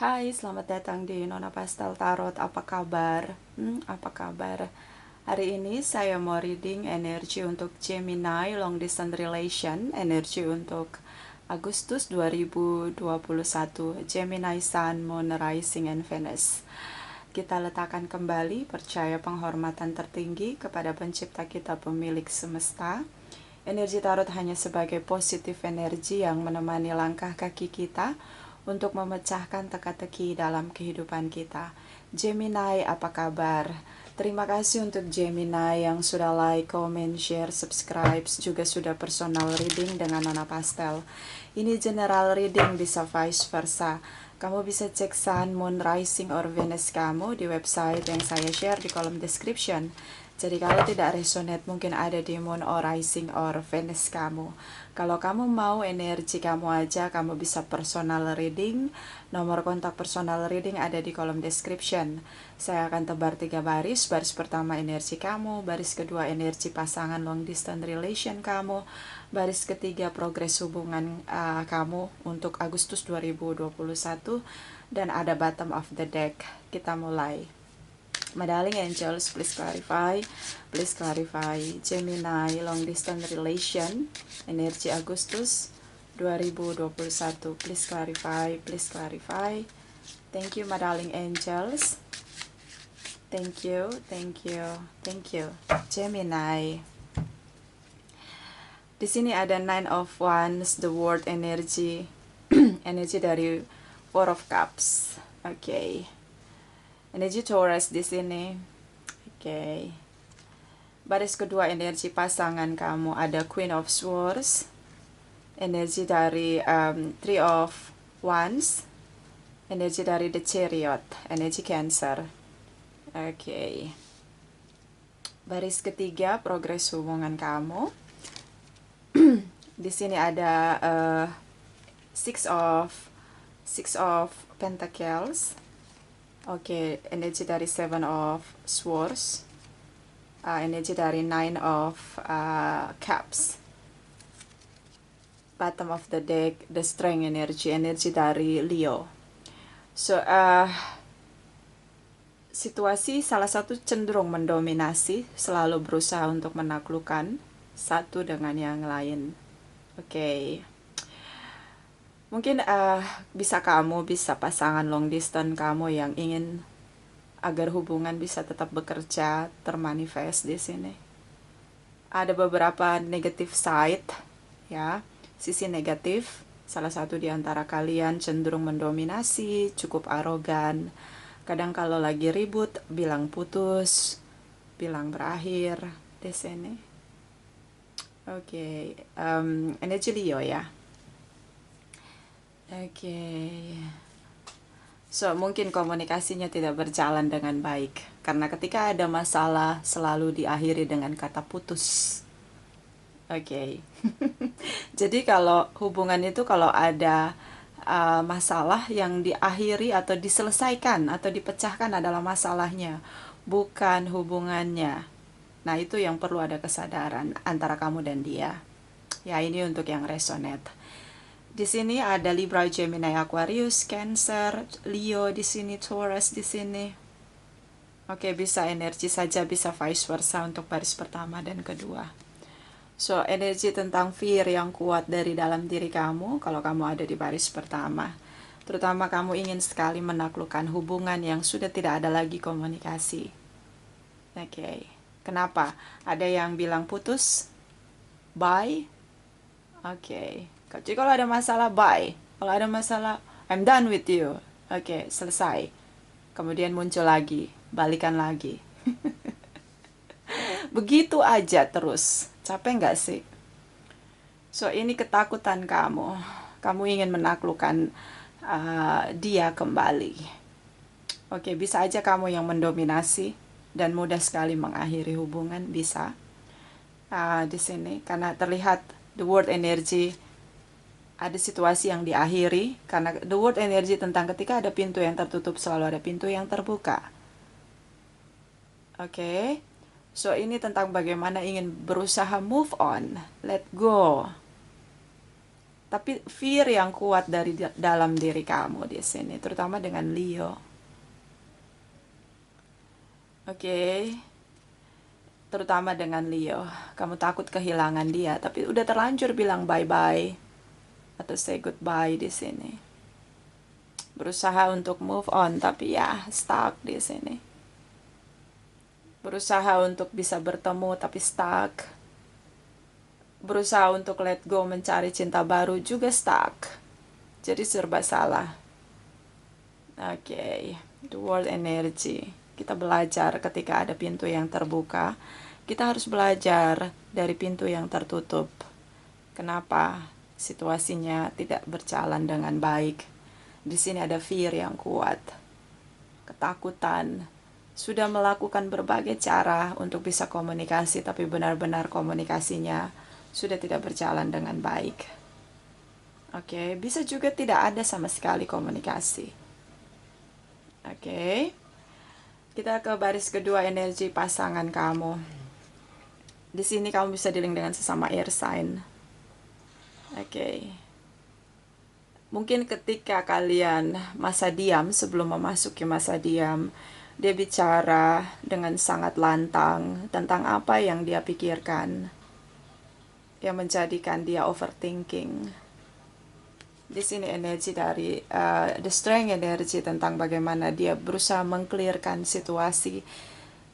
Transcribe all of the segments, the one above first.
Hai, selamat datang di Nona Pastel Tarot. Apa kabar? Apa kabar? Hari ini saya mau reading energi untuk Gemini Long Distance Relation, energi untuk Agustus 2021, Gemini Sun, Moon, Rising, and Venus. Kita letakkan kembali percaya penghormatan tertinggi kepada pencipta kita, pemilik semesta. Energi tarot hanya sebagai positif energi yang menemani langkah kaki kita untuk memecahkan teka-teki dalam kehidupan kita. Gemini, apa kabar? Terima kasih untuk Gemini yang sudah like, comment, share, subscribe, juga sudah personal reading dengan Nona Pastel. Ini general reading, bisa vice versa. Kamu bisa cek Sun, Moon, Rising, or Venus kamu di website yang saya share di kolom description. Jadi kalau tidak resonate, mungkin ada di Moon or Rising or Venus kamu. Kalau kamu mau energi kamu aja, kamu bisa personal reading. Nomor kontak personal reading ada di kolom description. Saya akan tebar 3 baris. Baris pertama energi kamu, baris kedua energi pasangan long distance relation kamu, baris ketiga progres hubungan kamu untuk Agustus 2021, dan ada bottom of the deck. Kita mulai. My darling angels, please clarify Gemini long distance relation energi Agustus 2021. Please clarify. Thank you, my darling angels. Thank you. Gemini. Di sini ada Nine of Wands, the World energy, energi dari Four of Cups. Oke. Energi Taurus di sini. Oke. Baris kedua energi pasangan kamu ada Queen of Swords. Energi dari Three of Wands. Energi dari The Chariot, energi Cancer. Oke. Baris ketiga progres hubungan kamu. Di sini ada Six of Pentacles. Oke, energi dari Seven of Swords, energi dari Nine of Cups. Bottom of the deck, the Strength energy, energi dari Leo. So, situasi salah satu cenderung mendominasi, selalu berusaha untuk menaklukkan satu dengan yang lain. Oke. Mungkin bisa pasangan long distance kamu yang ingin agar hubungan bisa tetap bekerja, termanifest di sini. Ada beberapa negative side, ya, sisi negatif. Salah satu di antara kalian cenderung mendominasi, cukup arogan. Kadang kalau lagi ribut, bilang putus, bilang berakhir di sini. Oke, energi Leo ya. Oke. So, mungkin komunikasinya tidak berjalan dengan baik. Karena ketika ada masalah, selalu diakhiri dengan kata putus. Oke. Jadi kalau hubungan itu kalau ada masalah yang diakhiri atau diselesaikan atau dipecahkan adalah masalahnya, bukan hubungannya. Nah, itu yang perlu ada kesadaran antara kamu dan dia. Ya, ini untuk yang resonate. Di sini ada Libra, Gemini, Aquarius, Cancer, Leo di sini, Taurus di sini. Oke, bisa energi saja, bisa vice versa untuk baris pertama dan kedua. So, energi tentang fear yang kuat dari dalam diri kamu kalau kamu ada di baris pertama. Terutama kamu ingin sekali menaklukkan hubungan yang sudah tidak ada lagi komunikasi. Oke. Kenapa? Ada yang bilang putus? Bye? Oke. Jadi kalau ada masalah, bye. Kalau ada masalah, I'm done with you. Oke, selesai. Kemudian muncul lagi, balikan lagi. Begitu aja terus. Capek nggak sih? So, ini ketakutan kamu. Kamu ingin menaklukkan dia kembali. Oke, bisa aja kamu yang mendominasi dan mudah sekali mengakhiri hubungan, bisa. Di sini, karena terlihat the word energy, ada situasi yang diakhiri, karena the word energy tentang ketika ada pintu yang tertutup, selalu ada pintu yang terbuka. Oke. So, ini tentang bagaimana ingin berusaha move on, let go. Tapi fear yang kuat dari dalam diri kamu di sini, terutama dengan Leo. Oke. Terutama dengan Leo. Kamu takut kehilangan dia, tapi udah terlanjur bilang bye-bye atau say goodbye di sini. Berusaha untuk move on, tapi ya stuck di sini. Berusaha untuk bisa bertemu, tapi stuck. Berusaha untuk let go, mencari cinta baru, juga stuck. Jadi serba salah. Oke, the world energy. Kita belajar ketika ada pintu yang terbuka. Kita harus belajar dari pintu yang tertutup. Kenapa situasinya tidak berjalan dengan baik? Di sini ada fear yang kuat, ketakutan. Sudah melakukan berbagai cara untuk bisa komunikasi, tapi benar-benar komunikasinya sudah tidak berjalan dengan baik. Oke, bisa juga tidak ada sama sekali komunikasi. Oke, kita ke baris kedua, energi pasangan kamu. Di sini kamu bisa dealing dengan sesama air sign. Oke. Mungkin ketika kalian masa diam, sebelum memasuki masa diam, dia bicara dengan sangat lantang tentang apa yang dia pikirkan, yang menjadikan dia overthinking. Di sini energi dari the strength energy tentang bagaimana dia berusaha mengclearkan situasi,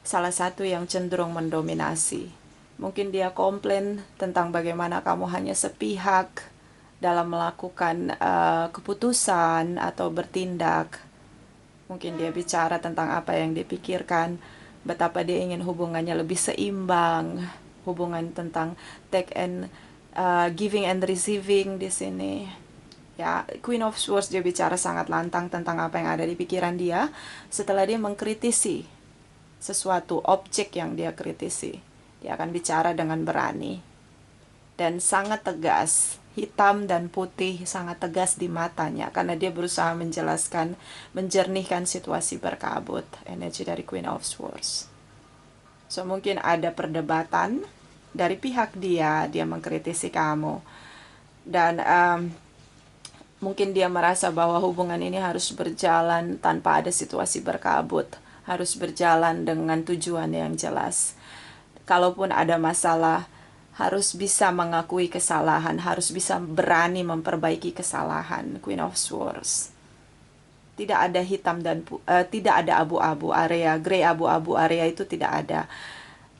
salah satu yang cenderung mendominasi. Mungkin dia komplain tentang bagaimana kamu hanya sepihak dalam melakukan keputusan atau bertindak. Mungkin dia bicara tentang apa yang dipikirkan, betapa dia ingin hubungannya lebih seimbang, hubungan tentang take and giving and receiving di sini. Ya, Queen of Swords, dia bicara sangat lantang tentang apa yang ada di pikiran dia setelah dia mengkritisi sesuatu objek yang dia kritisi. Dia akan bicara dengan berani dan sangat tegas, hitam dan putih, sangat tegas di matanya karena dia berusaha menjelaskan, menjernihkan situasi berkabut. Energi dari Queen of Swords. So mungkin ada perdebatan dari pihak dia mengkritisi kamu dan mungkin dia merasa bahwa hubungan ini harus berjalan tanpa ada situasi berkabut, harus berjalan dengan tujuan yang jelas. Kalaupun ada masalah, harus bisa mengakui kesalahan, harus bisa berani memperbaiki kesalahan. Queen of Swords. Tidak ada hitam dan tidak ada abu-abu area, grey abu-abu area itu tidak ada.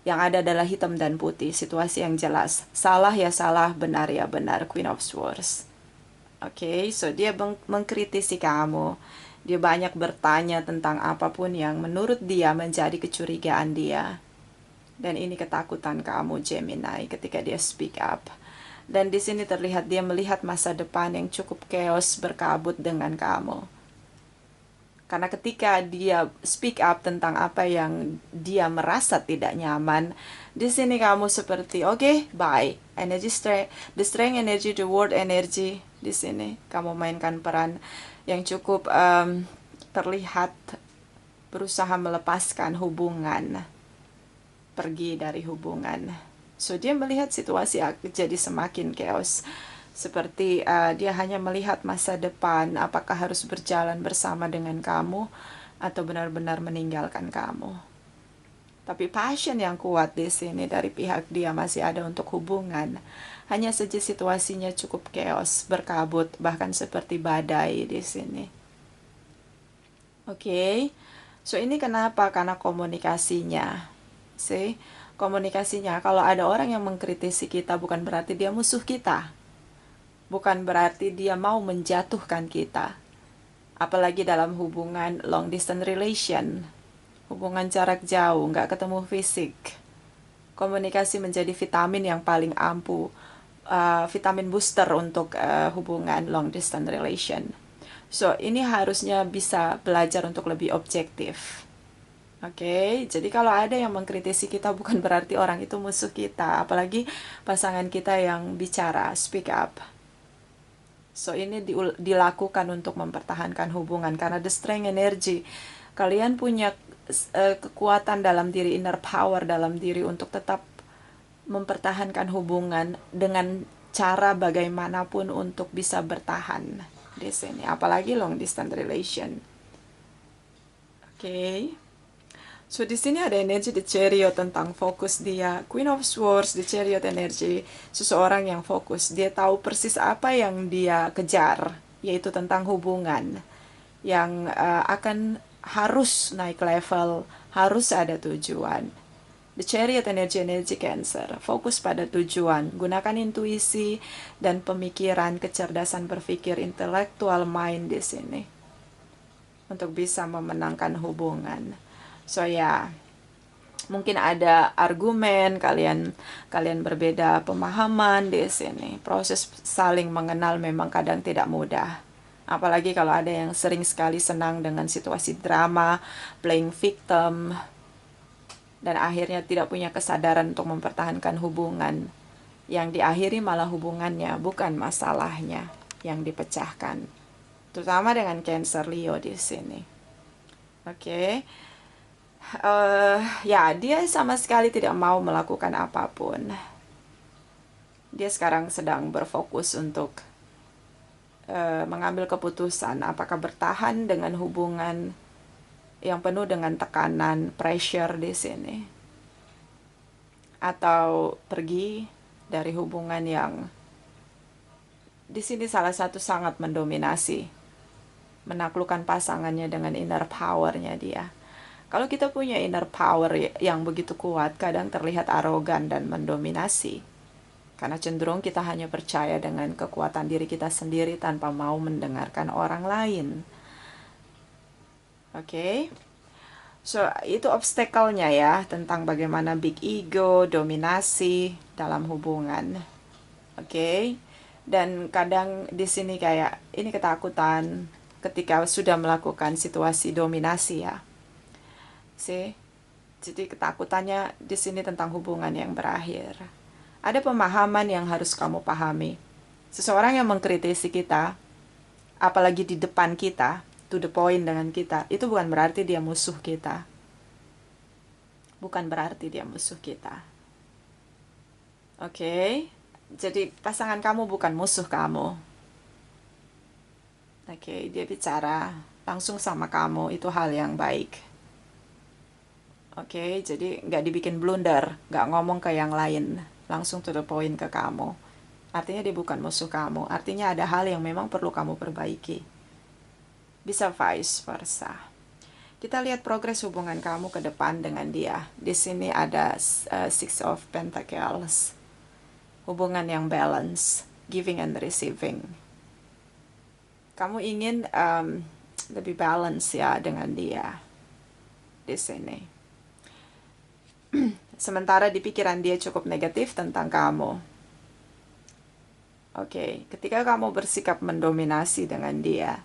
Yang ada adalah hitam dan putih, situasi yang jelas. Salah ya salah, benar ya benar. Queen of Swords. Oke, so dia mengkritisi kamu. Dia banyak bertanya tentang apapun yang menurut dia menjadi kecurigaan dia. Dan ini ketakutan kamu, Gemini, ketika dia speak up. Dan di sini terlihat dia melihat masa depan yang cukup chaos berkabut dengan kamu. Karena ketika dia speak up tentang apa yang dia merasa tidak nyaman, di sini kamu seperti okay, bye. Energy strength, the strength energy, the word energy. Di sini kamu mainkan peran yang cukup terlihat berusaha melepaskan hubungan, pergi dari hubungan. So dia melihat situasi jadi semakin chaos. Seperti dia hanya melihat masa depan, apakah harus berjalan bersama dengan kamu atau benar-benar meninggalkan kamu. Tapi passion yang kuat di sini dari pihak dia masih ada untuk hubungan. Hanya saja situasinya cukup chaos, berkabut, bahkan seperti badai di sini. Oke. So ini kenapa? Karena komunikasinya. See? Komunikasinya. Kalau ada orang yang mengkritisi kita, bukan berarti dia musuh kita. Bukan berarti dia mau menjatuhkan kita. Apalagi dalam hubungan long distance relation. Hubungan jarak jauh, nggak ketemu fisik. Komunikasi menjadi vitamin yang paling ampuh. Vitamin booster untuk hubungan long distance relation. So, ini harusnya bisa belajar untuk lebih objektif. Oke, jadi kalau ada yang mengkritisi kita bukan berarti orang itu musuh kita. Apalagi pasangan kita yang bicara, speak up. So, ini dilakukan untuk mempertahankan hubungan. Karena the strength energy, kalian punya kekuatan dalam diri, inner power dalam diri untuk tetap mempertahankan hubungan dengan cara bagaimanapun untuk bisa bertahan di sini, apalagi long distance relation. Oke. So di sini ada energi The Chariot tentang fokus dia. Queen of Swords, The Chariot energi seseorang yang fokus. Dia tahu persis apa yang dia kejar, yaitu tentang hubungan yang akan harus naik level, harus ada tujuan. The Chariot energi Cancer, fokus pada tujuan, gunakan intuisi dan pemikiran, kecerdasan berpikir, intellectual mind di sini untuk bisa memenangkan hubungan. So ya, mungkin ada argumen, kalian berbeda pemahaman di sini. Proses saling mengenal memang kadang tidak mudah. Apalagi kalau ada yang sering sekali senang dengan situasi drama, playing victim, dan akhirnya tidak punya kesadaran untuk mempertahankan hubungan. Yang diakhiri malah hubungannya, bukan masalahnya yang dipecahkan. Terutama dengan Cancer Leo di sini. Oke. Ya, dia sama sekali tidak mau melakukan apapun. Dia sekarang sedang berfokus untuk mengambil keputusan apakah bertahan dengan hubungan yang penuh dengan tekanan, pressure di sini, atau pergi dari hubungan yang di sini salah satu sangat mendominasi, menaklukkan pasangannya dengan inner power-nya dia. Kalau kita punya inner power yang begitu kuat, kadang terlihat arogan dan mendominasi. Karena cenderung kita hanya percaya dengan kekuatan diri kita sendiri tanpa mau mendengarkan orang lain. Oke. So, itu obstacle-nya ya, tentang bagaimana big ego, dominasi dalam hubungan. Oke. Dan kadang di sini kayak, ini ketakutan ketika sudah melakukan situasi dominasi ya. Jadi ketakutannya di sini tentang hubungan yang berakhir. Ada pemahaman yang harus kamu pahami. Seseorang yang mengkritisi kita, apalagi di depan kita, to the point dengan kita, itu bukan berarti dia musuh kita. Bukan berarti dia musuh kita. Oke? Jadi pasangan kamu bukan musuh kamu. Oke, dia bicara langsung sama kamu, itu hal yang baik. Oke, jadi nggak dibikin blunder, nggak ngomong ke yang lain, langsung to the point ke kamu. Artinya dia bukan musuh kamu, artinya ada hal yang memang perlu kamu perbaiki. Bisa vice versa. Kita lihat progres hubungan kamu ke depan dengan dia. Di sini ada Six of Pentacles. Hubungan yang balance, giving and receiving. Kamu ingin lebih balance ya dengan dia di sini. Sementara di pikiran dia cukup negatif tentang kamu. Oke, ketika kamu bersikap mendominasi dengan dia,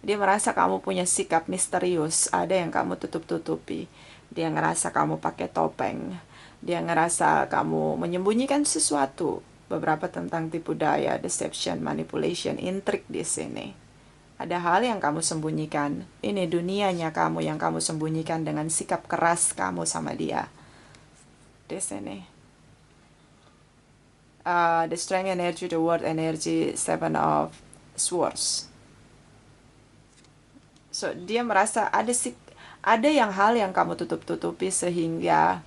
dia merasa kamu punya sikap misterius, ada yang kamu tutup-tutupi. Dia ngerasa kamu pakai topeng. Dia ngerasa kamu menyembunyikan sesuatu. Beberapa tentang tipu daya, deception, manipulation, intrik di sini. Ada hal yang kamu sembunyikan. Ini dunianya kamu yang kamu sembunyikan dengan sikap keras kamu sama dia. Di sini. The strength energy, the word energy, Seven of Swords. So, dia merasa ada hal yang kamu tutup-tutupi sehingga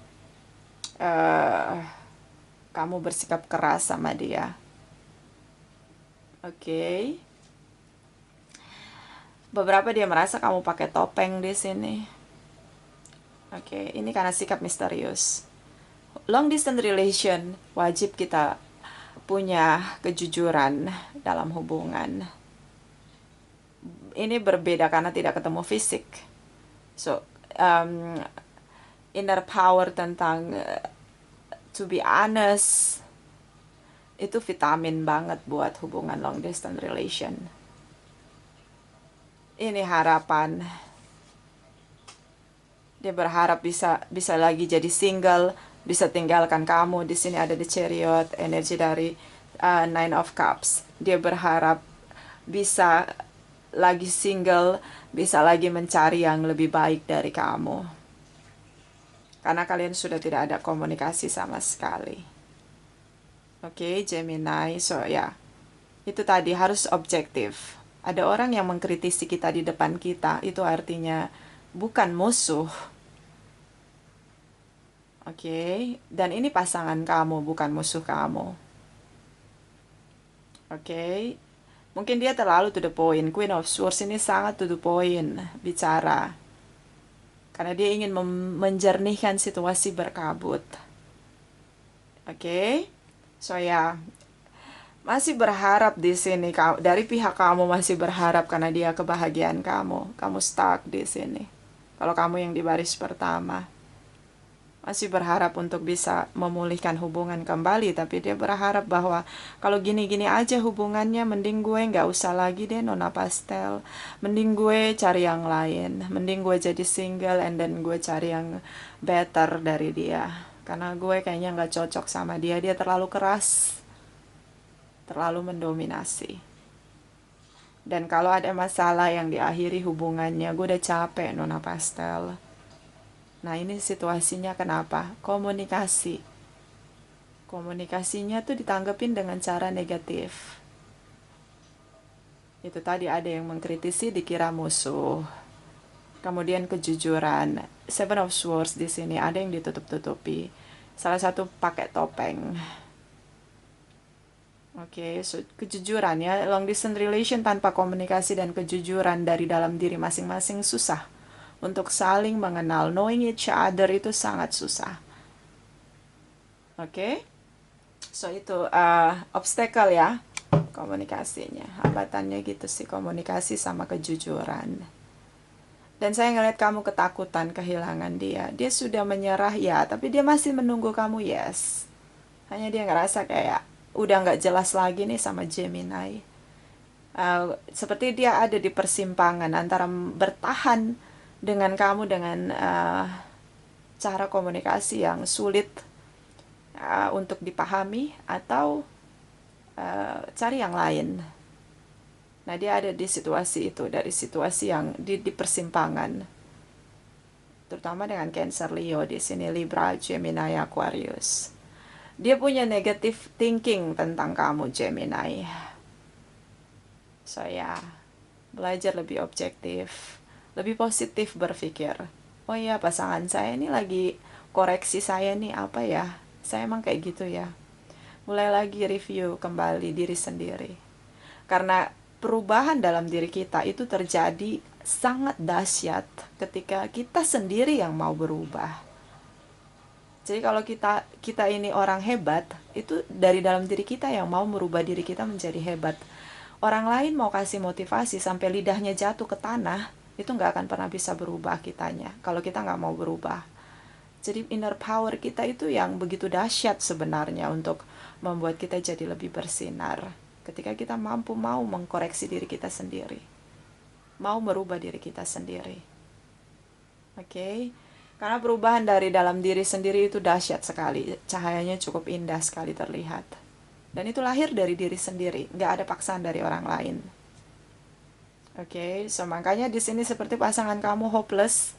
kamu bersikap keras sama dia. Oke. Beberapa dia merasa kamu pakai topeng di sini. Oke, ini karena sikap misterius. Long distance relation, wajib kita punya kejujuran dalam hubungan. Ini berbeda karena tidak ketemu fisik. So, inner power tentang to be honest, itu vitamin banget buat hubungan long distance relation. Ini harapan. Dia berharap bisa lagi jadi single, bisa tinggalkan kamu. Di sini ada The Chariot, energi dari Nine of Cups. Dia berharap bisa lagi single, bisa lagi mencari yang lebih baik dari kamu. Karena kalian sudah tidak ada komunikasi sama sekali. Oke, Gemini. So ya, itu tadi harus objektif. Ada orang yang mengkritisi kita di depan kita, itu artinya bukan musuh. Oke, dan ini pasangan kamu, bukan musuh kamu. Oke, mungkin dia terlalu to the point. Queen of Swords ini sangat to the point bicara. Karena dia ingin menjernihkan situasi berkabut. Oke, so ya, masih berharap di sini. Dari pihak kamu masih berharap karena dia kebahagiaan kamu. Kamu stuck di sini. Kalau kamu yang di baris pertama, masih berharap untuk bisa memulihkan hubungan kembali, tapi dia berharap bahwa kalau gini-gini aja hubungannya, mending gue nggak usah lagi deh Nona Pastel, mending gue cari yang lain, mending gue jadi single and then gue cari yang better dari dia, karena gue kayaknya nggak cocok sama dia terlalu keras, terlalu mendominasi. Dan kalau ada masalah yang diakhiri hubungannya, gue udah capek Nona Pastel. Nah, ini situasinya kenapa? Komunikasi. Komunikasinya tuh ditanggepin dengan cara negatif. Itu tadi ada yang mengkritisi dikira musuh. Kemudian kejujuran. Seven of Swords di sini ada yang ditutup-tutupi. Salah satu pakai topeng. Oke, so kejujuran ya. Long distance relation tanpa komunikasi dan kejujuran dari dalam diri masing-masing susah. Untuk saling mengenal, knowing each other itu sangat susah. Oke, so itu obstacle ya, komunikasinya, hambatannya gitu sih, komunikasi sama kejujuran. Dan saya ngeliat kamu ketakutan kehilangan dia. Dia sudah menyerah ya, tapi dia masih menunggu kamu yes. Hanya dia ngerasa kayak udah nggak jelas lagi nih sama Gemini. Seperti dia ada di persimpangan antara bertahan dengan kamu dengan cara komunikasi yang sulit untuk dipahami atau cari yang lain. Nah, dia ada di situasi itu, dari situasi yang di persimpangan, terutama dengan Cancer, Leo di sini, Libra, Gemini, Aquarius. Dia punya negative thinking tentang kamu Gemini. So ya, belajar lebih objektif, lebih positif berpikir. Oh iya, pasangan saya ini lagi koreksi saya nih, apa ya? Saya emang kayak gitu ya. Mulai lagi review kembali diri sendiri. Karena perubahan dalam diri kita itu terjadi sangat dahsyat ketika kita sendiri yang mau berubah. Jadi kalau kita ini orang hebat, itu dari dalam diri kita yang mau merubah diri kita menjadi hebat. Orang lain mau kasih motivasi sampai lidahnya jatuh ke tanah, itu nggak akan pernah bisa berubah kitanya kalau kita nggak mau berubah. Jadi inner power kita itu yang begitu dahsyat sebenarnya untuk membuat kita jadi lebih bersinar. Ketika kita mampu mau mengkoreksi diri kita sendiri, mau merubah diri kita sendiri. Oke, karena perubahan dari dalam diri sendiri itu dahsyat sekali, cahayanya cukup indah sekali terlihat. Dan itu lahir dari diri sendiri, nggak ada paksaan dari orang lain. Oke, so makanya di sini seperti pasangan kamu hopeless,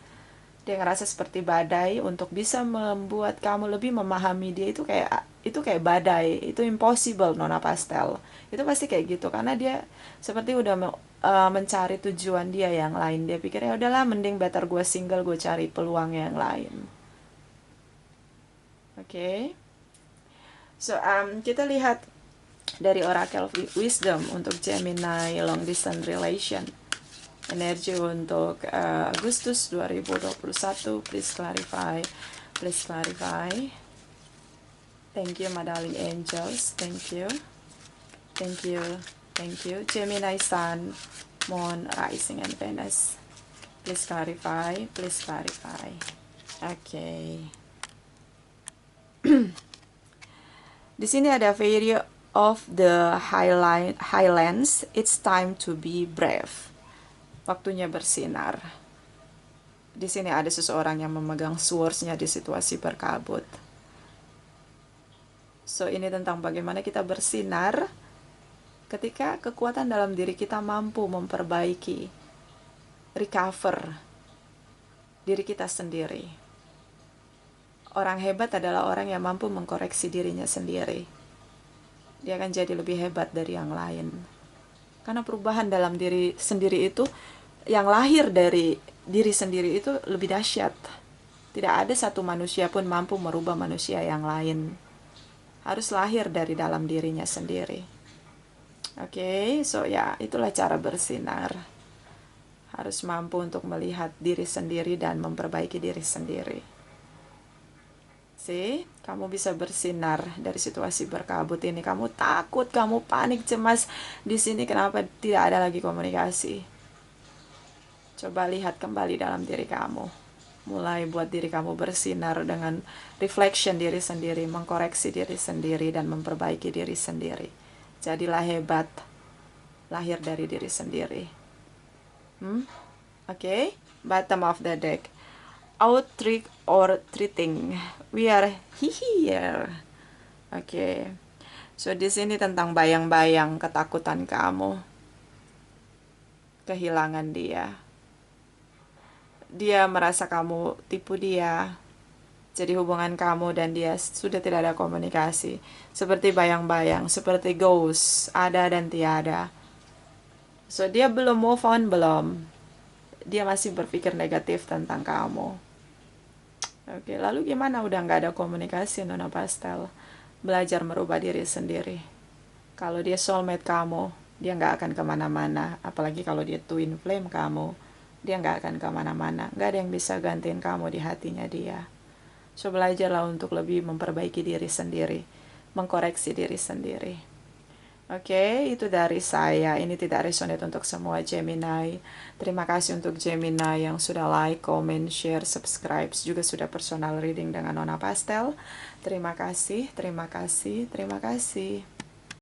dia ngerasa seperti badai. Untuk bisa membuat kamu lebih memahami dia itu kayak badai, itu impossible Nona Pastel. Itu pasti kayak gitu karena dia seperti udah mencari tujuan dia yang lain. Dia pikir ya udahlah, mending better gue single, gue cari peluang yang lain. Oke. So kita lihat dari Oracle Wisdom untuk Gemini long distance relation. Energi untuk Agustus 2021. Please clarify. Please clarify. Thank you, my darling angels. Thank you. Thank you. Thank you. Gemini Sun, Moon, Rising, and Venus. Please clarify. Please clarify. Okay. Di sini ada Fairy of the Highlands. It's time to be brave. Waktunya bersinar. Di sini ada seseorang yang memegang swords-nya di situasi berkabut. So, ini tentang bagaimana kita bersinar ketika kekuatan dalam diri kita mampu memperbaiki, recover diri kita sendiri. Orang hebat adalah orang yang mampu mengkoreksi dirinya sendiri. dia akan jadi lebih hebat dari yang lain. Karena perubahan dalam diri sendiri itu, yang lahir dari diri sendiri itu lebih dahsyat. Tidak ada satu manusia pun mampu merubah manusia yang lain. Harus lahir dari dalam dirinya sendiri. Oke, so ya, itulah cara bersinar. Harus mampu untuk melihat diri sendiri dan memperbaiki diri sendiri. See, kamu bisa bersinar dari situasi berkabut ini. Kamu takut, kamu panik, cemas. Di sini kenapa tidak ada lagi komunikasi? Coba lihat kembali dalam diri kamu. Mulai buat diri kamu bersinar dengan reflection diri sendiri, mengkoreksi diri sendiri, dan memperbaiki diri sendiri. Jadilah hebat, lahir dari diri sendiri. Oke, bottom of the deck. Out trick or treating. We are here. Oke. So di sini tentang bayang-bayang ketakutan kamu. Kehilangan dia. Dia merasa kamu tipu dia. Jadi hubungan kamu dan dia sudah tidak ada komunikasi. Seperti bayang-bayang, seperti ghost, ada dan tiada. So dia belum move on, belum. Dia masih berpikir negatif tentang kamu. Oke, lalu gimana udah nggak ada komunikasi, Nona Pastel? Belajar merubah diri sendiri. Kalau dia soulmate kamu, dia nggak akan kemana-mana. Apalagi kalau dia twin flame kamu, dia nggak akan kemana-mana. Nggak ada yang bisa gantiin kamu di hatinya dia. So, belajarlah untuk lebih memperbaiki diri sendiri, mengkoreksi diri sendiri. Oke, itu dari saya. Ini tidak resonate untuk semua Gemini. Terima kasih untuk Gemini yang sudah like, comment, share, subscribe. Juga sudah personal reading dengan Nona Pastel. Terima kasih, terima kasih, terima kasih.